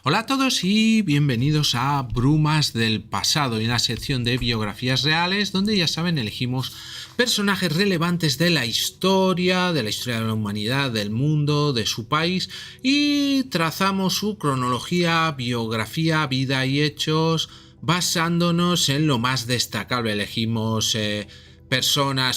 Hola a todos y bienvenidos a Brumas del Pasado, en la sección de biografías reales, donde ya saben elegimos personajes relevantes de la historia de la humanidad, del mundo, de su país y trazamos su cronología, biografía, vida y hechos basándonos en lo más destacable. Elegimos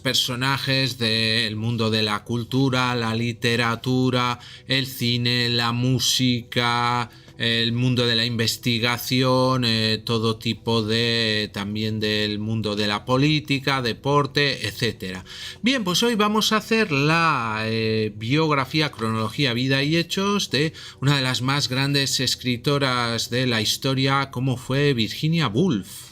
personajes del mundo de la cultura, la literatura, el cine, la música, el mundo de la investigación, todo tipo de también del mundo de la política, deporte, etcétera. Bien, pues hoy vamos a hacer la biografía, cronología, vida y hechos de una de las más grandes escritoras de la historia, como fue Virginia Woolf.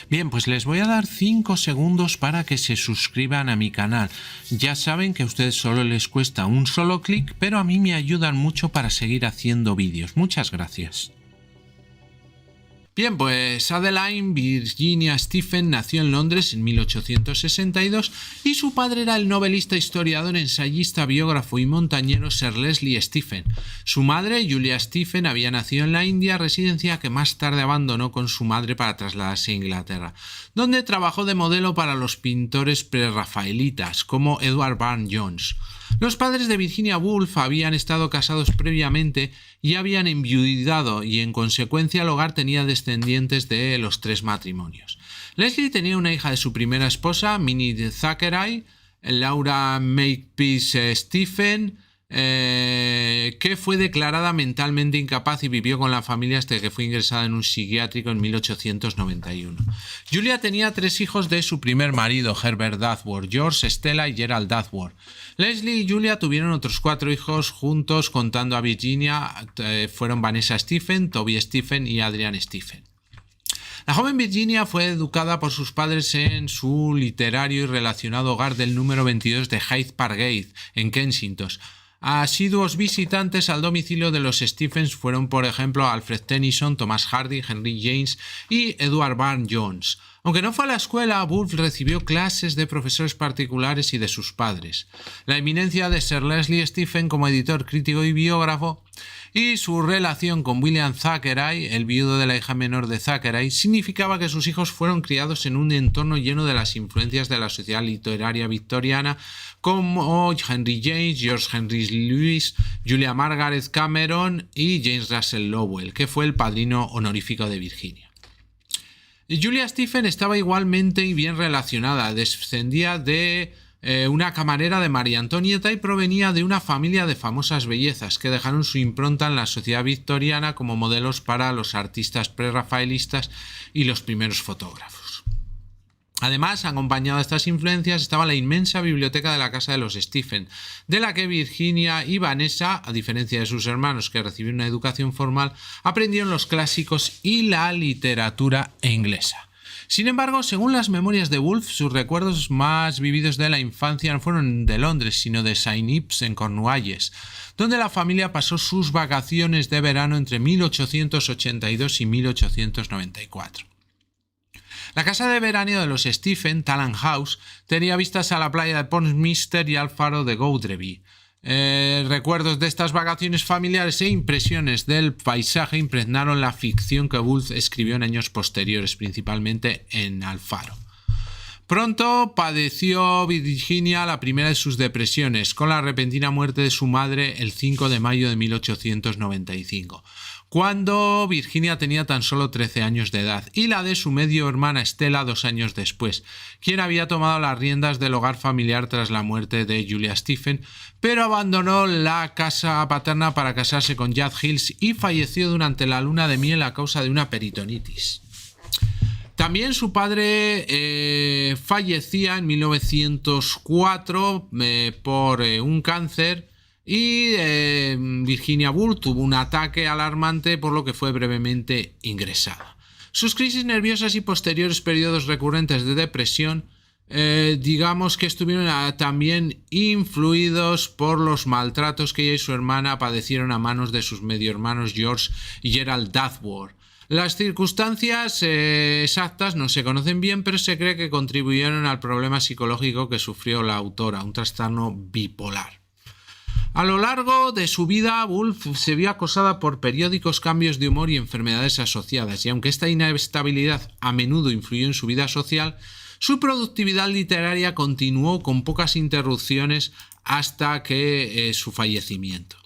Bien, pues les voy a dar 5 segundos para que se suscriban a mi canal. Ya saben que a ustedes solo les cuesta un solo clic, pero a mí me ayudan mucho para seguir haciendo vídeos. Muchas gracias. Bien, pues Adeline Virginia Stephen nació en Londres en 1862 y su padre era el novelista, historiador, ensayista, biógrafo y montañero Sir Leslie Stephen. Su madre, Julia Stephen, había nacido en la India, residencia que más tarde abandonó con su madre para trasladarse a Inglaterra, donde trabajó de modelo para los pintores prerrafaelitas como Edward Burne-Jones. Los padres de Virginia Woolf habían estado casados previamente y habían enviudado, y en consecuencia el hogar tenía descendientes de los 3 matrimonios. Leslie tenía una hija de su primera esposa, Minnie Thackeray, Laura Makepeace Stephen, que fue declarada mentalmente incapaz y vivió con la familia hasta que fue ingresada en un psiquiátrico en 1891. Julia tenía 3 hijos de su primer marido, Herbert Dadworth, George, Stella y Gerald Dadworth. Leslie y Julia tuvieron otros 4 hijos juntos, contando a Virginia, fueron Vanessa Stephen, Toby Stephen y Adrian Stephen. La joven Virginia fue educada por sus padres en su literario y relacionado hogar del número 22 de Hyde Park Gate, en Kensington. Asiduos visitantes al domicilio de los Stephens fueron, por ejemplo, Alfred Tennyson, Thomas Hardy, Henry James y Edward Burne-Jones. Aunque no fue a la escuela, Woolf recibió clases de profesores particulares y de sus padres. La eminencia de Sir Leslie Stephen como editor, crítico y biógrafo, y su relación con William Thackeray, el viudo de la hija menor de Thackeray, significaba que sus hijos fueron criados en un entorno lleno de las influencias de la sociedad literaria victoriana, como Henry James, George Henry Lewes, Julia Margaret Cameron y James Russell Lowell, que fue el padrino honorífico de Virginia. Julia Stephen estaba igualmente bien relacionada, descendía de una camarera de María Antonieta y provenía de una familia de famosas bellezas que dejaron su impronta en la sociedad victoriana como modelos para los artistas prerrafaelistas y los primeros fotógrafos. Además, acompañado de estas influencias estaba la inmensa biblioteca de la casa de los Stephen, de la que Virginia y Vanessa, a diferencia de sus hermanos que recibieron una educación formal, aprendieron los clásicos y la literatura inglesa. Sin embargo, según las memorias de Woolf, sus recuerdos más vividos de la infancia no fueron de Londres, sino de Saint Ives, en Cornualles, donde la familia pasó sus vacaciones de verano entre 1882 y 1894. La casa de veraneo de los Stephen, Talland House, tenía vistas a la playa de Portminster y al faro de Gowdreby. Recuerdos de estas vacaciones familiares e impresiones del paisaje impregnaron la ficción que Woolf escribió en años posteriores, principalmente en Al Faro. Pronto padeció Virginia la primera de sus depresiones, con la repentina muerte de su madre el 5 de mayo de 1895. Cuando Virginia tenía tan solo 13 años de edad, y la de su medio hermana Stella 2 años después, quien había tomado las riendas del hogar familiar tras la muerte de Julia Stephen, pero abandonó la casa paterna para casarse con Jack Hills y falleció durante la luna de miel a causa de una peritonitis. También su padre fallecía en 1904 por un cáncer. Y Virginia Woolf tuvo un ataque alarmante, por lo que fue brevemente ingresada. Sus crisis nerviosas y posteriores periodos recurrentes de depresión, digamos que estuvieron también influidos por los maltratos que ella y su hermana padecieron a manos de sus medio hermanos George y Gerald Dadworth. Las circunstancias exactas no se conocen bien, pero se cree que contribuyeron al problema psicológico que sufrió la autora, un trastorno bipolar. A lo largo de su vida, Woolf se vio acosada por periódicos cambios de humor y enfermedades asociadas, y aunque esta inestabilidad a menudo influyó en su vida social, su productividad literaria continuó con pocas interrupciones hasta que su fallecimiento.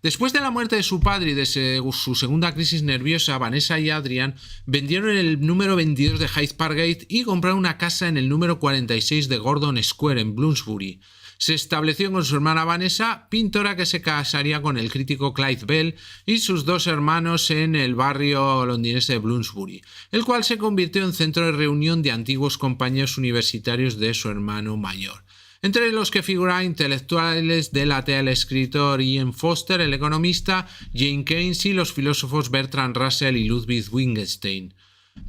Después de la muerte de su padre y de su segunda crisis nerviosa, Vanessa y Adrian vendieron el número 22 de Hyde Park Gate y compraron una casa en el número 46 de Gordon Square en Bloomsbury. Se estableció con su hermana Vanessa, pintora que se casaría con el crítico Clive Bell, y sus dos hermanos en el barrio londinense de Bloomsbury, el cual se convirtió en centro de reunión de antiguos compañeros universitarios de su hermano mayor, entre los que figuran intelectuales de la talla el escritor Ian Foster, el economista Jane Keynes y los filósofos Bertrand Russell y Ludwig Wittgenstein.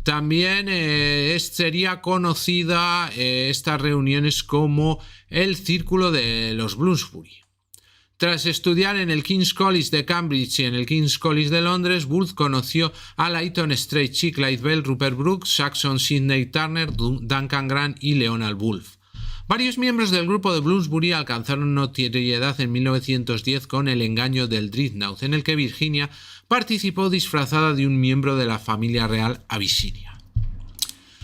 También sería conocida estas reuniones como el Círculo de los Bloomsbury. Tras estudiar en el King's College de Cambridge y en el King's College de Londres, Woolf conoció a Lytton Strachey, Clive Bell, Rupert Brooke, Saxon Sidney Turner, Duncan Grant y Leonard Woolf. Varios miembros del grupo de Bloomsbury alcanzaron notoriedad en 1910 con El engaño del Dreadnought, en el que Virginia participó disfrazada de un miembro de la familia real abisinia.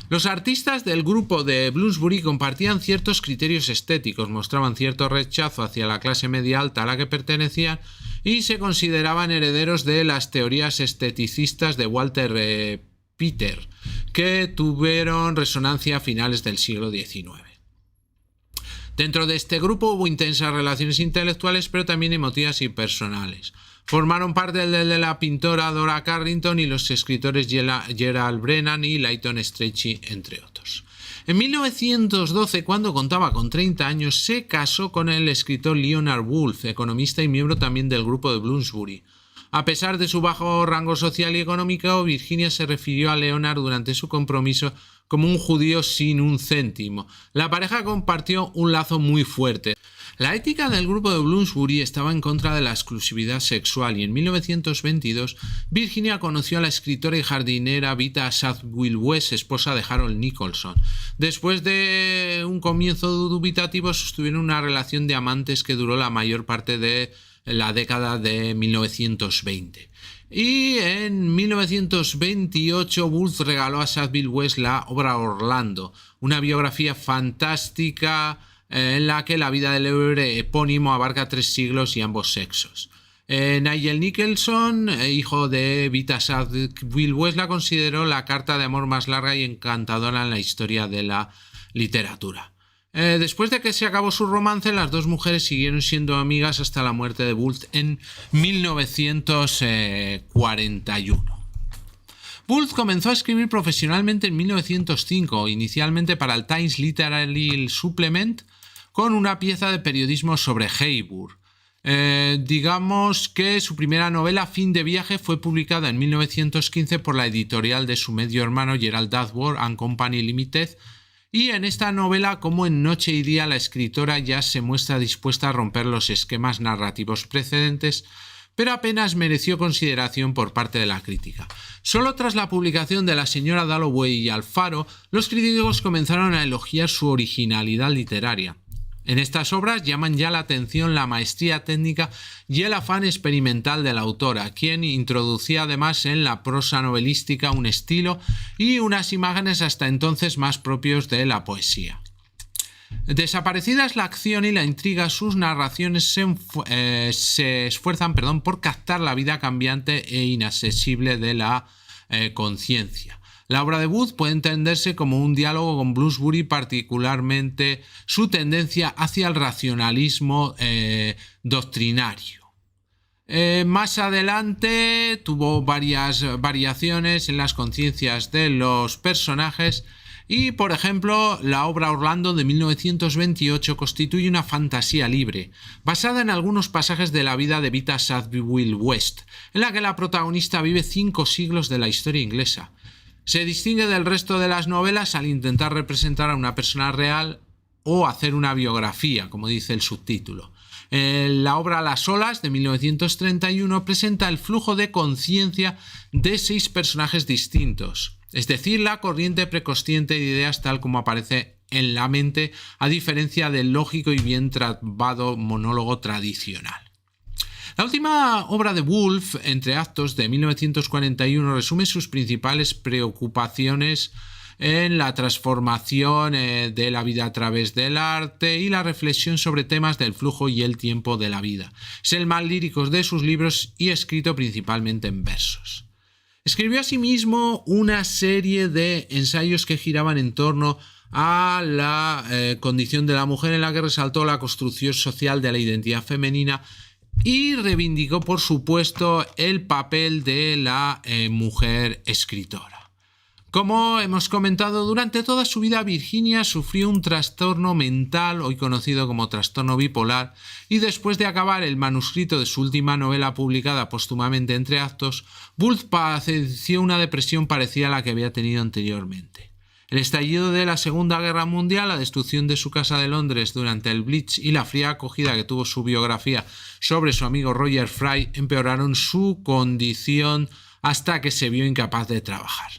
Los artistas del grupo de Bloomsbury compartían ciertos criterios estéticos, mostraban cierto rechazo hacia la clase media alta a la que pertenecían y se consideraban herederos de las teorías esteticistas de Walter Pater, que tuvieron resonancia a finales del siglo XIX. Dentro de este grupo hubo intensas relaciones intelectuales, pero también emotivas y personales. Formaron parte de la pintora Dora Carrington y los escritores Gerald Brennan y Lytton Strachey, entre otros. En 1912, cuando contaba con 30 años, se casó con el escritor Leonard Woolf, economista y miembro también del grupo de Bloomsbury. A pesar de su bajo rango social y económico, Virginia se refirió a Leonard durante su compromiso como un judío sin un céntimo. La pareja compartió un lazo muy fuerte. La ética del grupo de Bloomsbury estaba en contra de la exclusividad sexual y en 1922 Virginia conoció a la escritora y jardinera Vita Sackville West, esposa de Harold Nicholson. Después de un comienzo dubitativo sostuvieron una relación de amantes que duró la mayor parte de la década de 1920. Y en 1928 Woolf regaló a Sackville West la obra Orlando, una biografía fantástica en la que la vida del héroe epónimo abarca 3 siglos y ambos sexos. Nigel Nicholson, hijo de Vita Sackville West, la consideró la carta de amor más larga y encantadora en la historia de la literatura. Después de que se acabó su romance, las dos mujeres siguieron siendo amigas hasta la muerte de Woolf en 1941. Woolf comenzó a escribir profesionalmente en 1905, inicialmente para el Times Literary Supplement, con una pieza de periodismo sobre Haywood. Digamos que su primera novela, Fin de viaje, fue publicada en 1915 por la editorial de su medio hermano Gerald Dadworth and Company Limited, y en esta novela, como en Noche y Día, la escritora ya se muestra dispuesta a romper los esquemas narrativos precedentes, pero apenas mereció consideración por parte de la crítica. Solo tras la publicación de La señora Dalloway y Alfaro, los críticos comenzaron a elogiar su originalidad literaria. En estas obras llaman ya la atención la maestría técnica y el afán experimental de la autora, quien introducía además en la prosa novelística un estilo y unas imágenes hasta entonces más propios de la poesía. Desaparecidas la acción y la intriga, sus narraciones se esfuerzan por captar la vida cambiante e inaccesible de la conciencia. La obra de Woolf puede entenderse como un diálogo con Bloomsbury, particularmente su tendencia hacia el racionalismo doctrinario. Más adelante tuvo varias variaciones en las conciencias de los personajes y, por ejemplo, la obra Orlando de 1928 constituye una fantasía libre, basada en algunos pasajes de la vida de Vita Sackville West, en la que la protagonista vive 5 siglos de la historia inglesa. Se distingue del resto de las novelas al intentar representar a una persona real o hacer una biografía, como dice el subtítulo. La obra Las olas, de 1931, presenta el flujo de conciencia de 6 personajes distintos, es decir, la corriente preconsciente de ideas tal como aparece en la mente, a diferencia del lógico y bien trabado monólogo tradicional. La última obra de Woolf, Entre actos, de 1941, resume sus principales preocupaciones en la transformación de la vida a través del arte y la reflexión sobre temas del flujo y el tiempo de la vida. Es el más lírico de sus libros y escrito principalmente en versos. Escribió asimismo una serie de ensayos que giraban en torno a la condición de la mujer, en la que resaltó la construcción social de la identidad femenina y reivindicó, por supuesto, el papel de la mujer escritora. Como hemos comentado, durante toda su vida Virginia sufrió un trastorno mental, hoy conocido como trastorno bipolar, y después de acabar el manuscrito de su última novela publicada póstumamente, Entre actos, Woolf padeció una depresión parecida a la que había tenido anteriormente. El estallido de la Segunda Guerra Mundial, la destrucción de su casa de Londres durante el Blitz y la fría acogida que tuvo su biografía sobre su amigo Roger Fry empeoraron su condición hasta que se vio incapaz de trabajar.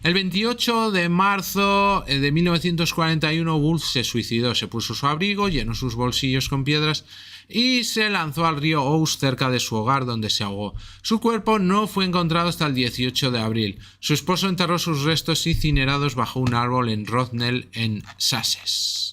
El 28 de marzo de 1941 Woolf se suicidó, se puso su abrigo, llenó sus bolsillos con piedras y se lanzó al río Ouse cerca de su hogar, donde se ahogó. Su cuerpo no fue encontrado hasta el 18 de abril. Su esposo enterró sus restos incinerados bajo un árbol en Rothnell, en Sussex.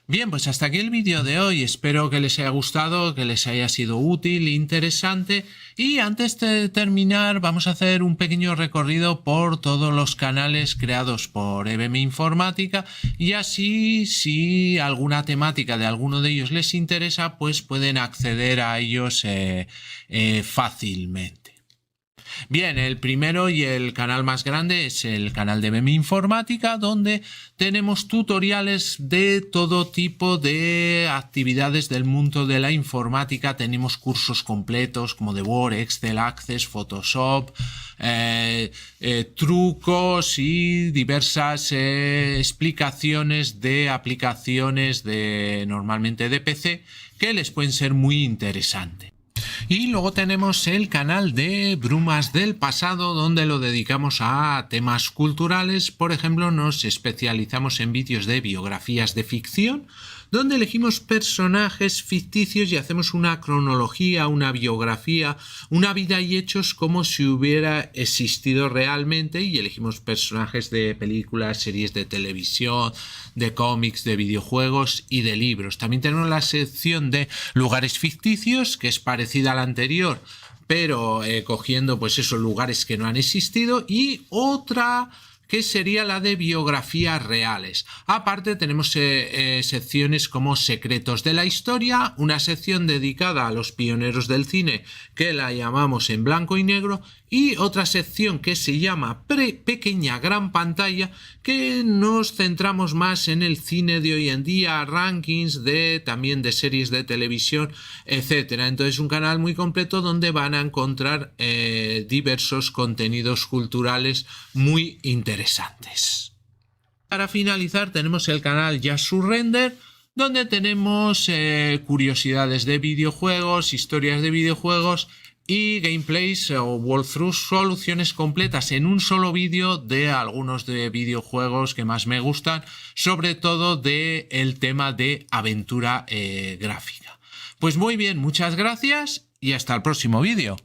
Bien, pues hasta aquí el vídeo de hoy. Espero que les haya gustado, que les haya sido útil e interesante. Y antes de terminar, vamos a hacer un pequeño recorrido por todos los canales creados por EBM Informática, y así, si alguna temática de alguno de ellos les interesa, pues pueden acceder a ellos fácilmente. Bien, el primero y el canal más grande es el canal de EBM Informática, donde tenemos tutoriales de todo tipo de actividades del mundo de la informática. Tenemos cursos completos como de Word, Excel, Access, Photoshop, trucos y diversas explicaciones de aplicaciones normalmente de PC que les pueden ser muy interesantes. Y luego tenemos el canal de Brumas del Pasado, donde lo dedicamos a temas culturales. Por ejemplo, nos especializamos en vídeos de biografías de ficción, donde elegimos personajes ficticios y hacemos una cronología, una biografía, una vida y hechos como si hubiera existido realmente, y elegimos personajes de películas, series de televisión, de cómics, de videojuegos y de libros. También tenemos la sección de lugares ficticios, que es parecida a la anterior, pero cogiendo pues esos lugares que no han existido, y otra que sería la de biografías reales. Aparte tenemos secciones como Secretos de la Historia, una sección dedicada a los pioneros del cine que la llamamos En Blanco y Negro, y otra sección que se llama Pequeña Gran Pantalla, que nos centramos más en el cine de hoy en día, rankings también de series de televisión, etcétera. Entonces, un canal muy completo donde van a encontrar diversos contenidos culturales muy interesantes. Para finalizar, tenemos el canal Just Surrender, donde tenemos curiosidades de videojuegos, historias de videojuegos y gameplays o walkthroughs, soluciones completas en un solo vídeo de algunos de videojuegos que más me gustan, sobre todo del tema de aventura gráfica. Pues muy bien, muchas gracias y hasta el próximo vídeo.